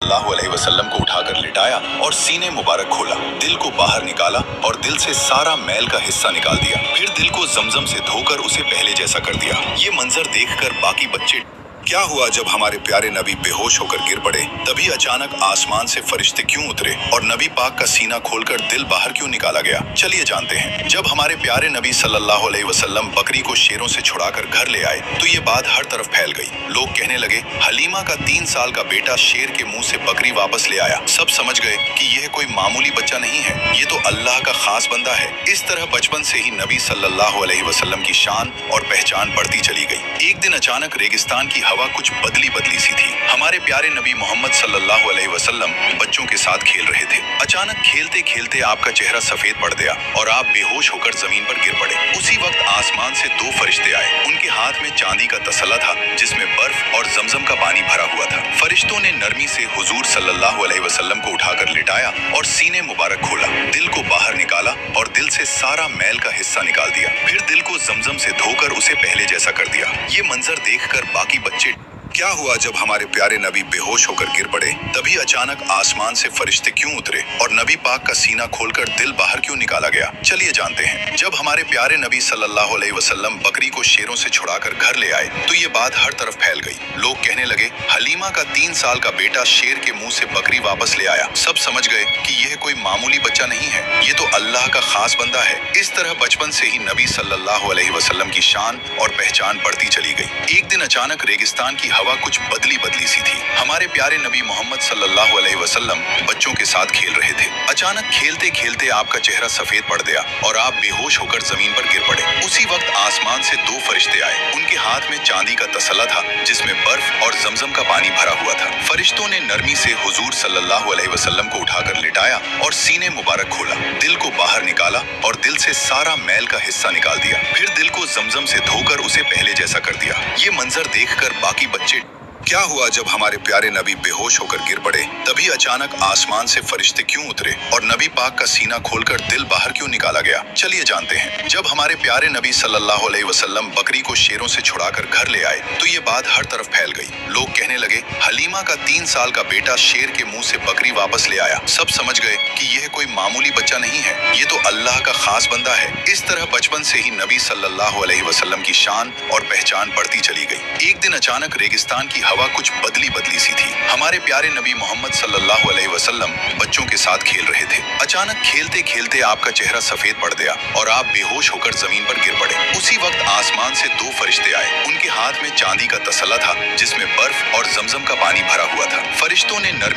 सल्लल्लाहु अलैहि वसल्लम को उठाकर लिटाया और सीने मुबारक खोला, दिल को बाहर निकाला और दिल से सारा मैल का हिस्सा निकाल दिया। फिर दिल को जमजम से धोकर उसे पहले जैसा कर दिया। ये मंजर देखकर बाकी बच्चे क्या हुआ जब हमारे प्यारे नबी बेहोश होकर गिर पड़े, तभी अचानक आसमान से फरिश्ते क्यों उतरे और नबी पाक का सीना खोलकर दिल बाहर क्यों निकाला गया, चलिए जानते हैं। जब हमारे प्यारे नबी सल्लल्लाहु अलैहि वसल्लम बकरी को शेरों से छुड़ाकर घर ले आए तो ये बात हर तरफ फैल गई। लोग कहने लगे, हलीमा का 3 साल का बेटा शेर के मुंह से बकरी वापस ले आया। सब समझ गए कि यह कोई मामूली बच्चा नहीं है, ये तो अल्लाह का खास बंदा है। इस तरह बचपन से ही नबी सल्लल्लाहु अलैहि वसल्लम की शान और पहचान बढ़ती चली गई। एक दिन अचानक रेगिस्तान की हवा कुछ बदली बदली सी थी। हमारे प्यारे नबी मोहम्मद सल्लल्लाहु अलैहि वसल्लम बच्चों के साथ खेल रहे थे। अचानक खेलते खेलते आपका चेहरा सफेद पड़ गया और आप बेहोश होकर जमीन पर गिर पड़े। उसी वक्त आसमान से 2 फरिश्ते आए। उनके हाथ में चांदी का तसला था जिसमें बर्फ और जमजम का पानी भरा हुआ था। फरिश्तों ने नरमी से हुजूर सल्लल्लाहु अलैहि वसल्लम को उठाकर लिटाया और सीने मुबारक खोला, दिल को बाहर निकाला और दिल से सारा मैल का हिस्सा निकाल दिया। फिर दिल को जमजम से धोकर उसे पहले जैसा कर दिया। ये मंजर देखकर बाकी बच्चे क्या हुआ जब हमारे प्यारे नबी बेहोश होकर गिर पड़े, तभी अचानक आसमान से फरिश्ते क्यों उतरे और नबी पाक का सीना खोलकर दिल बाहर क्यों निकाला गया, चलिए जानते हैं। जब हमारे प्यारे नबी सल्लल्लाहु अलैहि वसल्लम बकरी को शेरों से छुड़ाकर घर ले आए तो ये बात हर तरफ फैल गई। लोग कहने लगे, हलीमा का 3 साल का बेटा शेर के मुंह से बकरी वापस ले आया। सब समझ गए कि यह कोई मामूली बच्चा नहीं है, ये तो अल्लाह का खास बंदा है। इस तरह बचपन से ही नबी सल्लल्लाहु अलैहि वसल्लम की शान और पहचान बढ़ती चली गई। एक दिन अचानक रेगिस्तान की हवा कुछ बदली बदली सी थी। हमारे प्यारे नबी मोहम्मद सल्लल्लाहु अलैहि वसल्लम बच्चों के साथ खेल रहे थे। अचानक खेलते खेलते आपका चेहरा सफेद पड़ गया और आप बेहोश होकर जमीन पर गिर पड़े। उसी वक्त आसमान से 2 फरिश्ते आए। उनके हाथ में चांदी का तसला था जिसमें बर्फ और जमजम का पानी भरा हुआ था। फरिश्तों ने नरमी से हुजूर सल्लल्लाहु अलैहि वसल्लम को उठाकर लिटाया और सीने मुबारक खोला, दिल को बाहर निकाला और दिल से सारा मैल का हिस्सा निकाल दिया। फिर दिल को जमजम से धोकर उसे पहले जैसा कर दिया। ये मंजर देखकर बाकी बच्चे क्या हुआ जब हमारे प्यारे नबी बेहोश होकर गिर पड़े, तभी अचानक आसमान से फरिश्ते क्यों उतरे और नबी पाक का सीना खोलकर दिल बाहर क्यों निकाला गया, चलिए जानते हैं। जब हमारे प्यारे नबी सल्लल्लाहु अलैहि वसल्लम बकरी को शेरों से छुड़ाकर घर ले आए तो ये बात हर तरफ फैल गई। लोग कहने लगे, हलीमा का 3 साल का बेटा शेर के मुंह से बकरी वापस ले आया। सब समझ गए कि यह कोई मामूली बच्चा नहीं है, ये तो अल्लाह का खास बंदा है। इस तरह बचपन से ही नबी सल्लल्लाहु अलैहि वसल्लम की शान और पहचान बढ़ती चली गई। एक दिन अचानक रेगिस्तान की हवा कुछ बदली बदली सी थी। हमारे प्यारे नबी मोहम्मद सल्लल्लाहु अलैहि वसल्लम बच्चों के साथ खेल रहे थे। अचानक खेलते खेलते आपका चेहरा सफेद पड़ गया और आप बेहोश होकर जमीन पर गिर पड़े। उसी वक्त आसमान से 2 फरिश्ते आए। उनके हाथ में चांदी का तसला था जिसमें बर्फ और जमजम का पानी भरा हुआ था। फरिश्तों ने